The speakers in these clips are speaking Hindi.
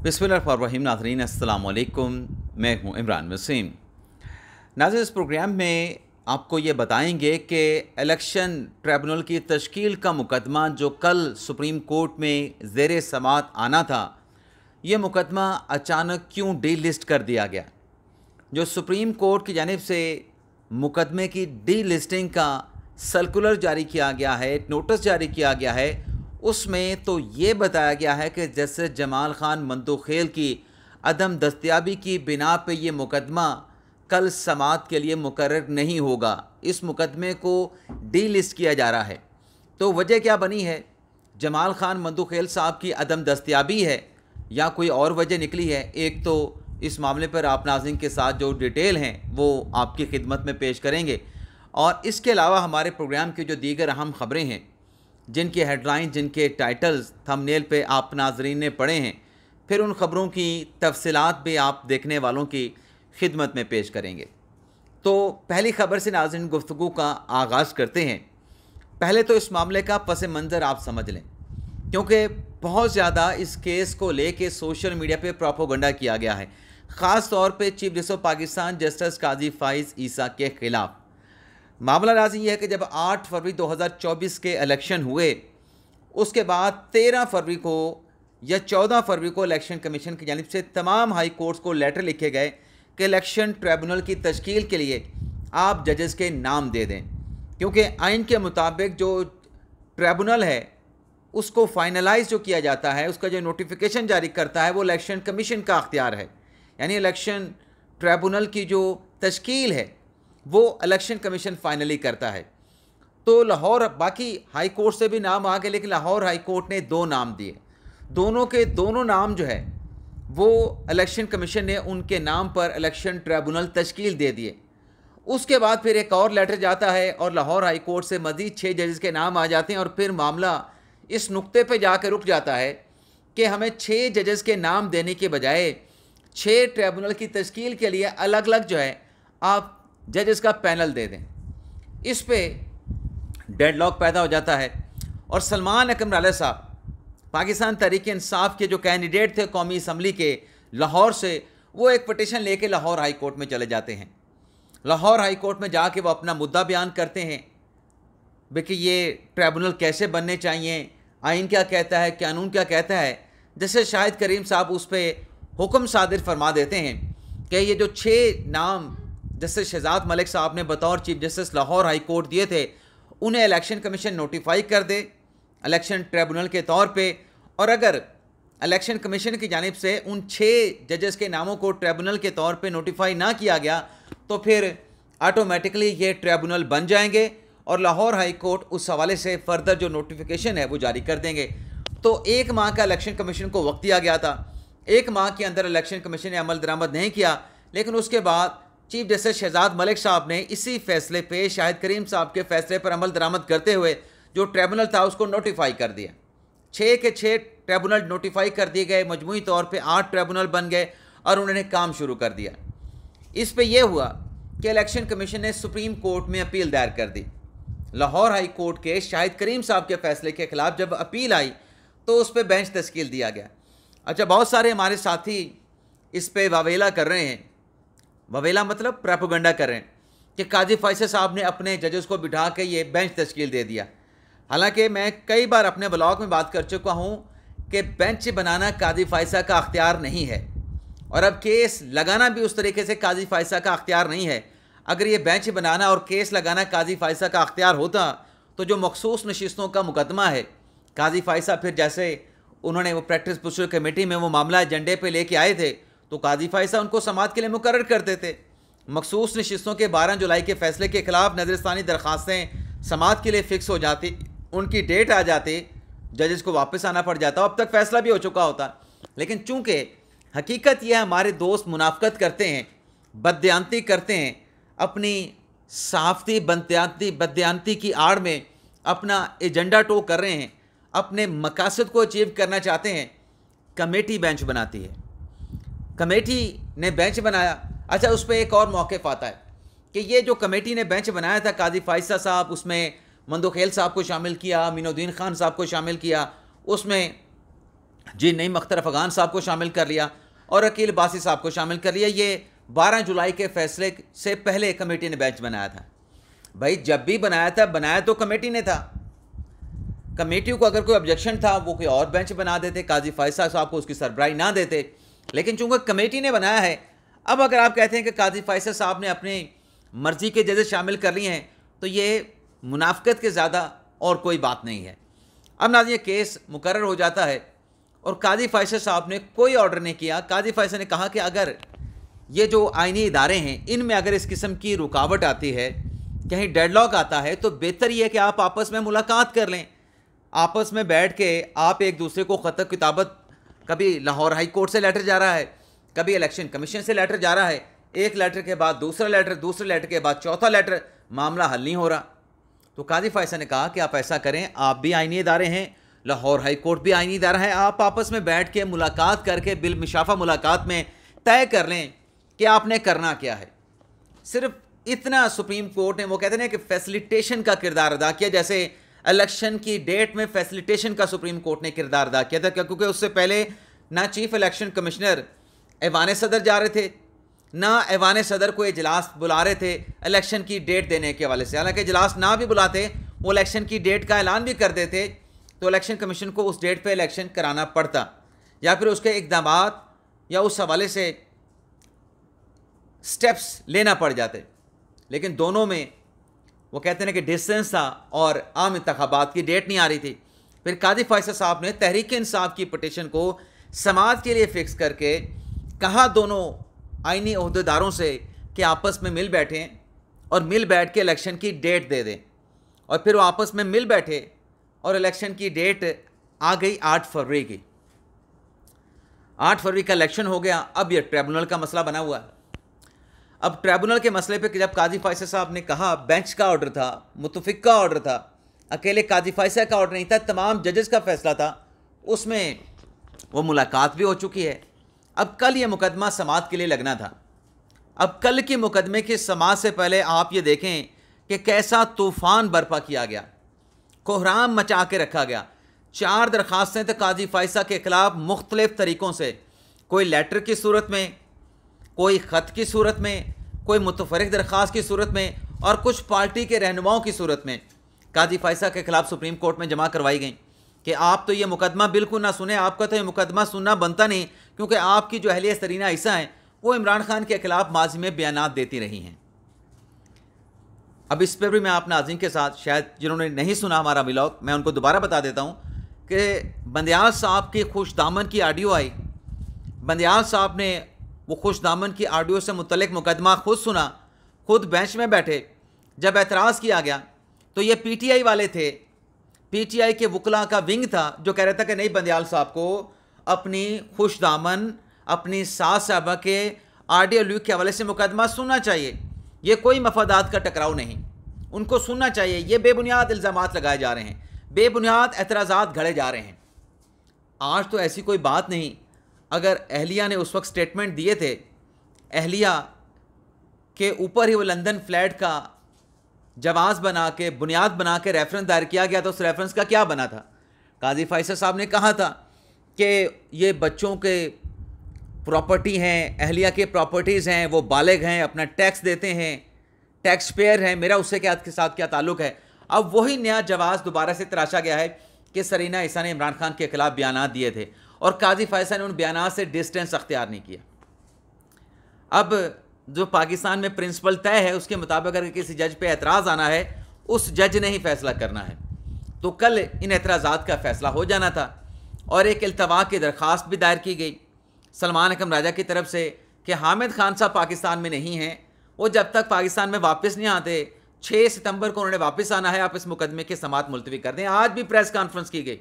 बिस्मिल्लाहिर्रहमानिर्रहीम। नाज़रीन अस्सलाम वालेकुम, मैं हूँ इमरान वसीम। नाज़रीन, इस प्रोग्राम में आपको ये बताएंगे कि इलेक्शन ट्रिब्यूनल की तश्कील का मुकदमा जो कल सुप्रीम कोर्ट में ज़ेर समाअत आना था, ये मुकदमा अचानक क्यों डी लिस्ट कर दिया गया। जो सुप्रीम कोर्ट की जानिब से मुकदमे की डी लिस्टिंग का सर्कुलर जारी किया गया है, एक नोटिस जारी किया गया है, उसमें तो ये बताया गया है कि जस्टिस जमाल खान मंदोखेल की अदम दस्तयाबी की बिना पे ये मुकदमा कल समाअत के लिए मुकर्रर नहीं होगा। इस मुकदमे को डी लिस्ट किया जा रहा है। तो वजह क्या बनी है? जमाल खान मंदोखेल साहब की अदम दस्तयाबी है या कोई और वजह निकली है? एक तो इस मामले पर आप नाज़रीन के साथ जो डिटेल हैं वो आपकी खिदमत में पेश करेंगे, और इसके अलावा हमारे प्रोग्राम की जो दीगर अहम ख़बरें हैं, जिनके हेडलाइन, जिनके टाइटल्स थंबनेल पे आप नाज़रीन ने पढ़े हैं, फिर उन ख़बरों की तफसीलात भी आप देखने वालों की खिदमत में पेश करेंगे। तो पहली ख़बर से नाज़रीन गुफ्तगू का आगाज़ करते हैं। पहले तो इस मामले का पस मंज़र आप समझ लें, क्योंकि बहुत ज़्यादा इस केस को लेके सोशल मीडिया पे प्रोपोगंडा किया गया है, ख़ास तौर पे chief justice of Pakistan justice Qazi Faez Isa के ख़िलाफ़। मामला राज़ी यह है कि जब 8 फरवरी 2024 के इलेक्शन हुए, उसके बाद 13 फरवरी को या 14 फरवरी को इलेक्शन कमीशन की जानिब से तमाम हाई कोर्ट्स को लेटर लिखे गए कि इलेक्शन ट्रिब्यूनल की तश्कील के लिए आप जजेस के नाम दे दें, क्योंकि आइन के मुताबिक जो ट्रिब्यूनल है उसको फाइनलाइज जो किया जाता है, उसका जो नोटिफिकेशन जारी करता है वो इलेक्शन कमीशन का अख्तियार है। यानी इलेक्शन ट्रिब्यूनल की जो तश्कील है वो इलेक्शन कमीशन फाइनली करता है। तो लाहौर, बाकी हाई कोर्ट से भी नाम आ गए, लेकिन लाहौर हाई कोर्ट ने 2 नाम दिए। दोनों के दोनों नाम जो है वो इलेक्शन कमीशन ने उनके नाम पर इलेक्शन ट्रिब्यूनल तश्कील दे दिए। उसके बाद फिर एक और लेटर जाता है और लाहौर हाई कोर्ट से मज़ीद 6 जजेस के नाम आ जाते हैं, और फिर मामला इस नुक्ते पे जाकर रुक जाता है कि हमें 6 जजेस के नाम देने के बजाय 6 ट्रिब्यूनल की तश्कील के लिए अलग अलग जो है आप जजेस का पैनल दे दें। इस पे डेडलॉक पैदा हो जाता है, और सलमान अकरम साहब पाकिस्तान तहरीक इंसाफ के जो कैंडिडेट थे कौमी असम्बली के लाहौर से, वो एक पटिशन लेके लाहौर हाई कोर्ट में चले जाते हैं। लाहौर हाई कोर्ट में जाके वो अपना मुद्दा बयान करते हैं कि ये ट्रिब्यूनल कैसे बनने चाहिए, आइन क्या कहता है, कानून क्या कहता है। जैसे शाहिद करीम साहब उस पर हुक्म सादिर फरमा देते हैं कि ये जो 6 नाम जस्टिस शहजाद मलिक साहब ने बतौर chief justice Lahore high court दिए थे, उन्हें इलेक्शन कमीशन नोटिफाई कर दे इलेक्शन ट्रिब्यूनल के तौर पे, और अगर इलेक्शन कमीशन की जानिब से उन 6 जजेस के नामों को ट्रिब्यूनल के तौर पे नोटिफाई ना किया गया तो फिर ऑटोमेटिकली ये ट्रिब्यूनल बन जाएंगे, और लाहौर हाई कोर्ट उस हवाले से फर्दर जो नोटिफिकेशन है वो जारी कर देंगे। तो 1 माह का इलेक्शन कमीशन को वक्त दिया गया था। 1 माह के अंदर इलेक्शन कमीशन ने अमल दरामद नहीं किया, लेकिन उसके बाद चीफ जस्टिस शहजाद मलिक साहब ने इसी फैसले पे, शाहिद करीम साहब के फैसले पर अमल दरामद करते हुए जो ट्रिब्यूनल था उसको नोटिफाई कर दिया। 6 के 6 ट्रिब्यूनल नोटिफाई कर दिए गए, मजमूई तौर पे 8 ट्रिब्यूनल बन गए, और उन्होंने काम शुरू कर दिया। इस पे यह हुआ कि इलेक्शन कमीशन ने सुप्रीम कोर्ट में अपील दायर कर दी। लाहौर हाई कोर्ट के शाहिद करीम साहब के फैसले के खिलाफ जब अपील आई तो उस पर बेंच तश्कील दिया गया। अच्छा, बहुत सारे हमारे साथी इस पर वावेला कर रहे हैं, ववेला मतलब प्रोपेगेंडा कर रहे हैं कि काजी फ़ाइज़ साहब ने अपने जजेस को बिठा के ये बेंच तश्कील दे दिया। हालांकि मैं कई बार अपने ब्लॉग में बात कर चुका हूँ कि बेंच बनाना काजी फ़ाइज़ का अख्तियार नहीं है, और अब केस लगाना भी उस तरीके से काजी फ़ाइज़ का अख्तियार नहीं है। अगर ये बेंच बनाना और केस लगाना काजी फ़ाइज़ का अख्तियार होता तो जो मखसूस नशिस्तों का मुकदमा है, काजी फ़ाइज़ फिर जैसे उन्होंने वो प्रैक्टिस पुस्टर कमेटी में वो मामला एजेंडे पर लेके आए थे, तो काजी फ़ाइज़ उनको समाअत के लिए मुकर्रर करते थे। मखसूस नशिस्तों के 12 जुलाई के फैसले के खिलाफ नज़रसानी दरख्वास्तें समाअत के लिए फ़िक्स हो जाती, उनकी डेट आ जाती, जजेस को वापस आना पड़ जाता, अब तक फ़ैसला भी हो चुका होता। लेकिन चूँकि हकीकत यह हमारे दोस्त मुनाफ़कत करते हैं, बददियानती करते हैं, अपनी सहाफ़ती बददियानती की आड़ में अपना एजेंडा टो कर रहे हैं, अपने मकासद को अचीव करना चाहते हैं, कमेटी बेंच बनाती है। कमेटी ने बेंच बनाया। अच्छा, उस पर एक और मौक़िफ़ आता है कि ये जो कमेटी ने बेंच बनाया था, काजी फ़ाइज़ साहब, उसमें मंदोखेल साहब को शामिल किया, मीनुद्दीन खान साहब को शामिल किया, उसमें जी नईम अख्तर अफ़गान साहब को शामिल कर लिया और अकील बासी साहब को शामिल कर लिया। ये 12 जुलाई के फैसले से पहले कमेटी ने बेंच बनाया था। भाई जब भी बनाया था, बनाया तो कमेटी ने था। कमेटी को अगर कोई ऑब्जेक्शन था वो कोई और बेंच बना देते, काजी फैसला साहब को उसकी सरबराही ना देते, लेकिन चूंकि कमेटी ने बनाया है, अब अगर आप कहते हैं कि काजी फैसला साहब ने अपनी मर्जी के जजेस शामिल कर लिए हैं तो ये मुनाफिकत के ज़्यादा और कोई बात नहीं है। अब नाज़रीन ये केस मुकर्रर हो जाता है और काजी फैसला साहब ने कोई ऑर्डर नहीं किया। काजी फैसला ने कहा कि अगर ये जो आईनी इदारे हैं इनमें अगर इस किस्म की रुकावट आती है, कहीं डेडलॉक आता है, तो बेहतर ये है कि आप आपस में मुलाकात कर लें। आपस में बैठ के आप एक दूसरे को ख़त किताबत, कभी लाहौर हाई कोर्ट से लेटर जा रहा है, कभी इलेक्शन कमीशन से लेटर जा रहा है, एक लेटर के बाद दूसरा लेटर, दूसरे लेटर के बाद चौथा लेटर, मामला हल नहीं हो रहा। तो काजी फैसला ने कहा कि आप ऐसा करें, आप भी आईनी इदारे हैं, लाहौर हाई कोर्ट भी आईनी इदारा है, आप आपस में बैठ के मुलाकात करके बिल मिशाफा मुलाकात में तय कर लें कि आपने करना क्या है। सिर्फ इतना सुप्रीम कोर्ट ने, वो कहते हैं कि फैसिलिटेशन का किरदार अदा किया, जैसे इलेक्शन की डेट में फैसिलिटेशन का सुप्रीम कोर्ट ने किरदार अदा किया था, क्योंकि उससे पहले ना चीफ इलेक्शन कमिश्नर ऐवान सदर जा रहे थे, ना ऐवान सदर को इजलास बुला रहे थे इलेक्शन की डेट देने के हवाले से। हालांकि इजलास ना भी बुलाते, वो इलेक्शन की डेट का ऐलान भी कर देते तो इलेक्शन कमीशन को उस डेट पे इलेक्शन कराना पड़ता, या फिर उसके इकदाम या उस हवाले से स्टेप्स लेना पड़ जाते। लेकिन दोनों में वो कहते हैं कि डिस्टेंस था और आम इंतखाबात की डेट नहीं आ रही थी। फिर काजी फैसला साहब ने तहरीक इंसाफ की पटिशन को समाज के लिए फ़िक्स करके कहा दोनों आईनी ओहदेदारों से कि आपस में मिल बैठें और मिल बैठ के इलेक्शन की डेट दे दें। और फिर वो आपस में मिल बैठे और इलेक्शन की डेट आ गई 8 फरवरी की। 8 फरवरी का इलेक्शन हो गया। अब यह ट्रिब्यूनल का मसला बना हुआ है। अब ट्रिब्यूनल के मसले पे जब काजी फैसला साहब ने कहा, बेंच का ऑर्डर था, मुतफिक का ऑर्डर था, अकेले काजी फैसला का ऑर्डर नहीं था, तमाम जजेस का फैसला था, उसमें वो मुलाकात भी हो चुकी है। अब कल ये मुकदमा समाअत के लिए लगना था। अब कल के मुकदमे की समाअत से पहले आप ये देखें कि कैसा तूफ़ान बर्पा किया गया, कोहराम मचा के रखा गया। 4 दरख्वास्तें तो काजी फैसला के ख़िलाफ़ मुख्तलिफ़ तरीक़ों से, कोई लेटर की सूरत में, कोई ख़त की सूरत में, कोई मुतफर्रिक दरख्वास्त की सूरत में और कुछ पार्टी के रहनुमाओं की सूरत में काजी फैसला के ख़िलाफ़ सुप्रीम कोर्ट में जमा करवाई गई कि आप तो ये मुकदमा बिल्कुल ना सुने, आपका तो ये मुकदमा सुनना बनता नहीं, क्योंकि आपकी जो अहलिया सरीना ईसा हैं वो इमरान खान के ख़िलाफ़ माजी में बयानात देती रही हैं। अब इस पर भी मैं आप नाज़रीन के साथ, शायद जिन्होंने नहीं सुना हमारा व्लॉग, मैं उनको दोबारा बता देता हूँ कि बंदियाल साहब की खुशदामन की ऑडियो आई। बंदियाल साहब ने वो खुशदामन की ऑडियो से मुतल्लिक मुकदमा खुद सुना, खुद बेंच में बैठे। जब एतराज़ किया गया तो ये पीटीआई वाले थे, पीटीआई के वकला का विंग था जो कह रहा था कि नहीं, बंदियाल साहब को अपनी खुशदामन, अपनी सास साहबा के ऑडियो लीक के हवाले से मुकदमा सुनना चाहिए। ये कोई मफादात का टकराव नहीं, उनको सुनना चाहिए। ये बेबुनियाद इल्ज़ामात लगाए जा रहे हैं, बेबुनियाद एतराज़ात घड़े जा रहे हैं। आज तो ऐसी कोई बात नहीं। अगर अहलिया ने उस वक्त स्टेटमेंट दिए थे, अहलिया के ऊपर ही वो लंदन फ्लैट का जवाज़ बना के, बुनियाद बना के रेफरेंस दायर किया गया, तो उस रेफरेंस का क्या बना था? काजी फैसला साहब ने कहा था कि ये बच्चों के प्रॉपर्टी हैं, अहलिया के प्रॉपर्टीज़ हैं, वो बालिग हैं, अपना टैक्स देते हैं, टैक्स पेयर हैं, मेरा उससे क्या के साथ क्या ताल्लुक़ है? अब वही नया जवाज़ दोबारा से तराशा गया है कि सरीना ईसा ने इमरान खान के ख़िलाफ़ बयानात दिए थे और काजी फैसला ने उन बयानात से डिस्टेंस अख्तियार नहीं किया। अब जो पाकिस्तान में प्रिंसिपल तय है उसके मुताबिक अगर किसी जज पे एतराज़ आना है, उस जज ने ही फैसला करना है। तो कल इन एतराज़ात का फ़ैसला हो जाना था और एक इल्तवा की दरख्वास्त भी दायर की गई सलमान अकरम राजा की तरफ से कि हामिद खान साहब पाकिस्तान में नहीं हैं, वो जब तक पाकिस्तान में वापस नहीं आते, 6 सितंबर को उन्होंने वापस आना है, आप इस मुकदमे की समाअत मुलतवी कर दें। आज भी प्रेस कॉन्फ्रेंस की गई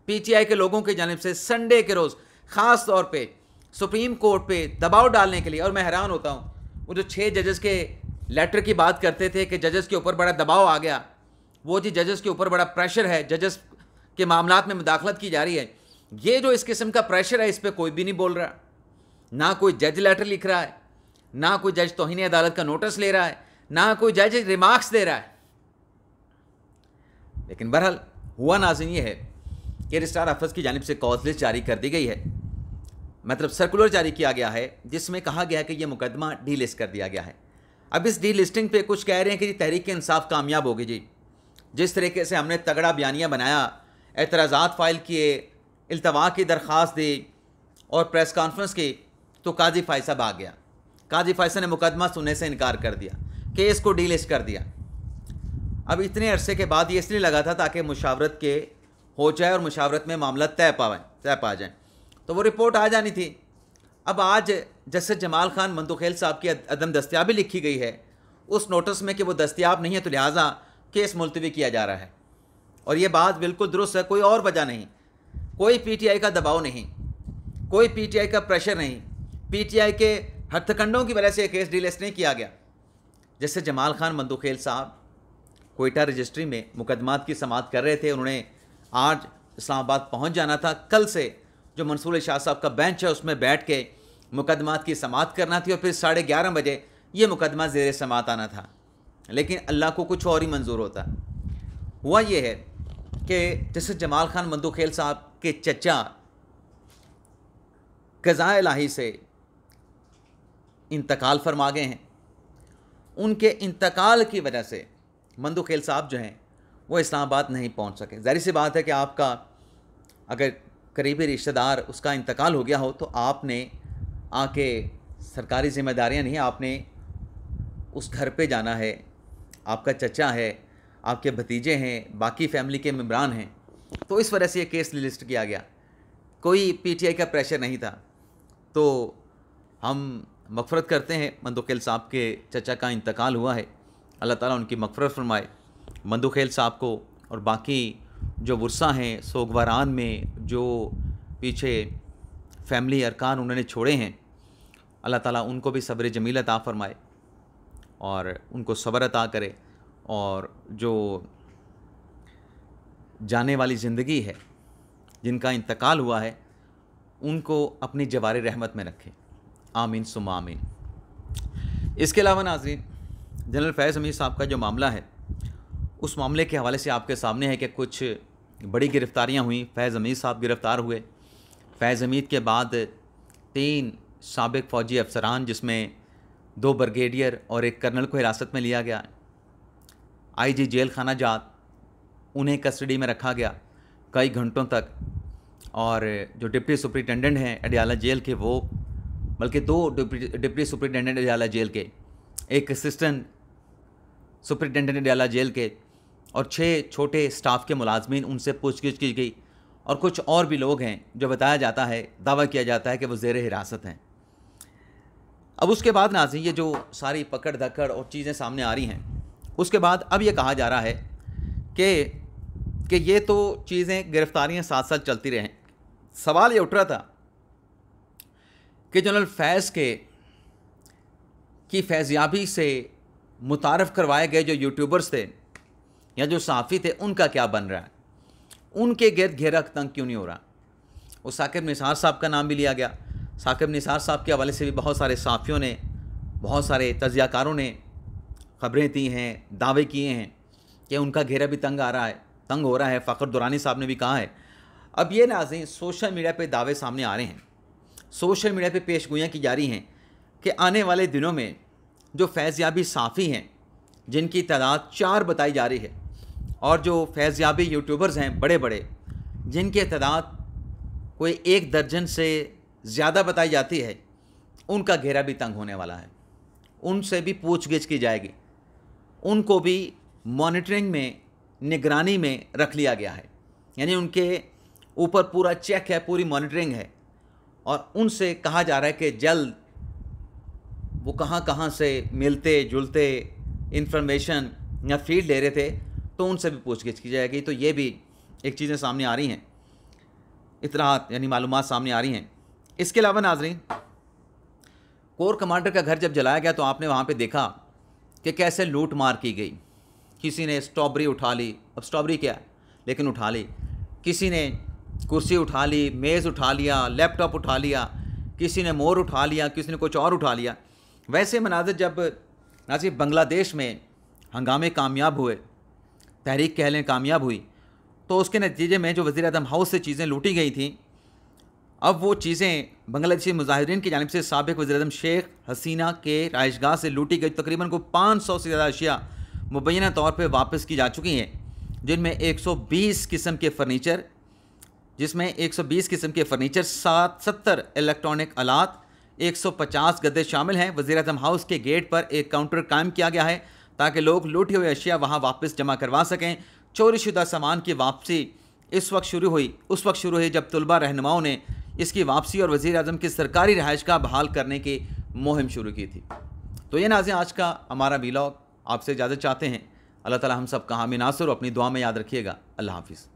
पीटीआई के लोगों की जानिब से संडे के रोज़ ख़ास तौर पे सुप्रीम कोर्ट पे दबाव डालने के लिए। और मैं हैरान होता हूँ, वो जो 6 जजेस के लेटर की बात करते थे कि जजेस के ऊपर बड़ा दबाव आ गया, वो जी जजेस के ऊपर बड़ा प्रेशर है, जजेस के मामलात में मुदाखलत की जा रही है। ये जो इस किस्म का प्रेशर है, इस पर कोई भी नहीं बोल रहा। ना कोई जज लेटर लिख रहा है, ना कोई जज तौहीन अदालत का नोटिस ले रहा है, ना कोई जज रिमार्क्स दे रहा है। लेकिन बहरहाल हुआ नाज़रीन ये है कि रजिस्ट्रार ऑफिस की जानिब से कॉज लिस्ट जारी कर दी गई है, मतलब सर्कुलर जारी किया गया है, जिसमें कहा गया है कि यह मुकदमा डी लिस्ट कर दिया गया है। अब इस डी लिस्टिंग पे कुछ कह रहे हैं कि जी तहरीक इंसाफ कामयाब होगी जी, जिस तरीके से हमने तगड़ा बयानिया बनाया, एतराज़ात फ़ाइल किए, इल्तवा की दरख्वास्त दी और प्रेस कॉन्फ्रेंस की, तो काजी फ़ैसल आ गया। काजी फ़ैसल ने मुकदमा सुनने से इनकार कर दिया, केस को डी लिस्ट कर दिया। अब इतने अरसे के बाद ये इसलिए लगा था ताकि मुशावरत के हो जाए और मुशावरत में मामला तय पा जाए, तो वो रिपोर्ट आ जानी थी। अब आज जस्टिस जमाल खान मंदुखेल साहब की अदम दस्तियाबी लिखी गई है उस नोटिस में कि वो दस्तियाब नहीं है, तो लिहाजा केस मुलतवी किया जा रहा है। और ये बात बिल्कुल दुरुस्त है, कोई और वजह नहीं, कोई पीटीआई का दबाव नहीं, कोई पीटीआई का प्रेशर नहीं, पीटीआई के हथकंडों की वजह से केस डी लिस्ट नहीं किया गया। जैसे जमाल खान मंदुखेल साहब कोयटा रजिस्ट्री में मुकदमात की समाअत कर रहे थे, उन्होंने आज इस्लामाबाद पहुंच जाना था। कल से जो मंसूर शाह साहब का बेंच है उसमें बैठ के मुकदमात की समाअत करना थी और फिर 11:30 बजे ये मुकदमा ज़ेर समाअत आना था, लेकिन अल्लाह को कुछ और ही मंजूर होता। हुआ ये है कि जैसे जमाल खान मंदुखेल साहब के चचा क़ज़ा इलाही से इंतकाल फरमा गए हैं। उनके इंतकाल की वजह से मंदुखेल साहब जो हैं वो इस्लामाबाद नहीं पहुंच सके। ज़ाहिर सी बात है कि आपका अगर करीबी रिश्तेदार उसका इंतकाल हो गया हो तो आपने आके सरकारी ज़िम्मेदारियां नहीं, आपने उस घर पे जाना है, आपका चचा है, आपके भतीजे हैं, बाकी फैमिली के मेम्बरान हैं, तो इस वजह से ये केस लिस्ट किया गया। कोई पीटीआई का प्रेशर नहीं था। तो हम मग़फ़रत करते हैं, मंदुखेल साहब के चचा का इंतकाल हुआ है, अल्लाह ताला उनकी मग़फ़रत फरमाए। मंदुखेल साहब को और बाकी जो वर्सा हैं सोगवारान में, जो पीछे फैमिली अरकान उन्होंने छोड़े हैं, अल्लाह ताला उनको भी सब्र जमील अता फ़रमाए और उनको सब्र अता करे, और जो जाने वाली ज़िंदगी है, जिनका इंतकाल हुआ है, उनको अपनी जवार रहमत में रखे। आमीन सुम्मा आमीन। इसके अलावा नाज़रीन, जनरल फैज़ हमीद साहब का जो मामला है, उस मामले के हवाले से आपके सामने है कि कुछ बड़ी गिरफ़्तारियाँ हुई। फैज़ हमीद साहब गिरफ़्तार हुए। फैज़ हमीद के बाद 3 साबिक़ फ़ौजी अफसरान, जिसमें 2 ब्रिगेडियर और 1 कर्नल को हिरासत में लिया गया। आईजी जेल खाना जात, उन्हें कस्टडी में रखा गया कई घंटों तक, और जो डिप्टी सुपरिटेंडेंट हैं अडियाला जेल के, वो बल्कि 2 डिप्टी सुपरिटेंडेंट अडियाला जेल के, 1 असिस्टेंट सुपरिटेंडेंट अडियाला जेल के और 6 छोटे स्टाफ के मुलाजमीन, उनसे पूछगिछ की गई। और कुछ और भी लोग हैं जो बताया जाता है, दावा किया जाता है कि वो ज़ेर हिरासत हैं। अब उसके बाद नाज़रीन, ये जो सारी पकड़ धकड़ और चीज़ें सामने आ रही हैं, उसके बाद अब ये कहा जा रहा है कि ये तो चीज़ें, गिरफ़्तारियाँ साथ साथ चलती रहें। सवाल ये उठ रहा था कि जनरल फैज़ की फैज़याबी से मुतारफ़ करवाए गए जो यूट्यूबर्स थे या जो सहाफ़ी थे, उनका क्या बन रहा है, उनके गिरद घेरा तंग क्यों नहीं हो रहा। वो साकिब निसार साहब का नाम भी लिया गया। साकिब निसार साहब के हवाले से भी बहुत सारे सहाफ़ियों ने, बहुत सारे तज़ियाकारों ने ख़बरें दी हैं, दावे किए हैं कि उनका घेरा भी तंग हो रहा है। फ़खर दुरानी साहब ने भी कहा है। अब ये नाज़रीन, सोशल मीडिया पे दावे सामने आ रहे हैं, सोशल मीडिया पे पेशगोइयाँ की जा रही हैं कि आने वाले दिनों में जो फैज़याबी सहाफ़ी हैं, जिनकी तादाद 4 बताई जा रही है, और जो फैज़याबी यूट्यूबर्स हैं बड़े बड़े, जिनकी तादाद कोई 1 दर्जन से ज़्यादा बताई जाती है, उनका घेरा भी तंग होने वाला है। उनसे भी पूछगिछ की जाएगी, उनको भी मॉनिटरिंग में, निगरानी में रख लिया गया है, यानी उनके ऊपर पूरा चेक है, पूरी मॉनिटरिंग है, और उनसे कहा जा रहा है कि जल्द वो कहाँ से मिलते जुलते इंफॉर्मेशन या फीड ले रहे थे, तो उनसे भी पूछगिछ की जाएगी। तो ये भी एक चीज़ें सामने आ रही हैं, इतलात यानी मालूमात सामने आ रही हैं। इसके अलावा नाज़रीन, कोर कमांडर का घर जब जलाया गया तो आपने वहाँ पे देखा कि कैसे लूट मार की गई। किसी ने स्ट्रॉबेरी उठा ली, अब स्ट्रॉबेरी क्या है, लेकिन उठा ली। किसी ने कुर्सी उठा ली, मेज़ उठा लिया, लैपटॉप उठा लिया, किसी ने मोर उठा लिया, किसी ने कुछ और उठा लिया। वैसे मनाज़िर जब नाज़रीन बांग्लादेश में हंगामे कामयाब हुए, तहरीक कह लें कामयाब हुई, तो उसके नतीजे में जो वज़ीर-ए-आज़म हाउस से चीज़ें लूटी गई थी, अब वो चीज़ें बांग्लादेशी मुजाहिरीन की जानिब से साबिक वज़ीर-ए-आज़म शेख हसीना के रहायशगाह से लूटी गई तकरीबन को 500 से ज़्यादा अशिया मुबैना तौर पे वापस की जा चुकी हैं, जिनमें 120 किस्म के फ़र्नीचर, 70 इलेक्ट्रॉनिक आलात, 150 गद्दे शामिल हैं। वज़ीर-ए-आज़म हाउस के गेट पर एक काउंटर कायम किया गया है ताकि लोग लूटे हुए अशिया वहाँ वापस जमा करवा सकें। चोरीशुदा सामान की वापसी उस वक्त शुरू हुई जब तलबा रहनुमाओं ने इसकी वापसी और वज़ीर-ए-आज़म की सरकारी रहायशगाह बहाल करने की मुहिम शुरू की थी। तो ये नाज़रीन, आज का हमारा वीलॉग, आपसे इजाज़त चाहते हैं। अल्लाह ताला हम सब का हामी नासिर, अपनी दुआ में याद रखिएगा। अल्लाह हाफ़िज़।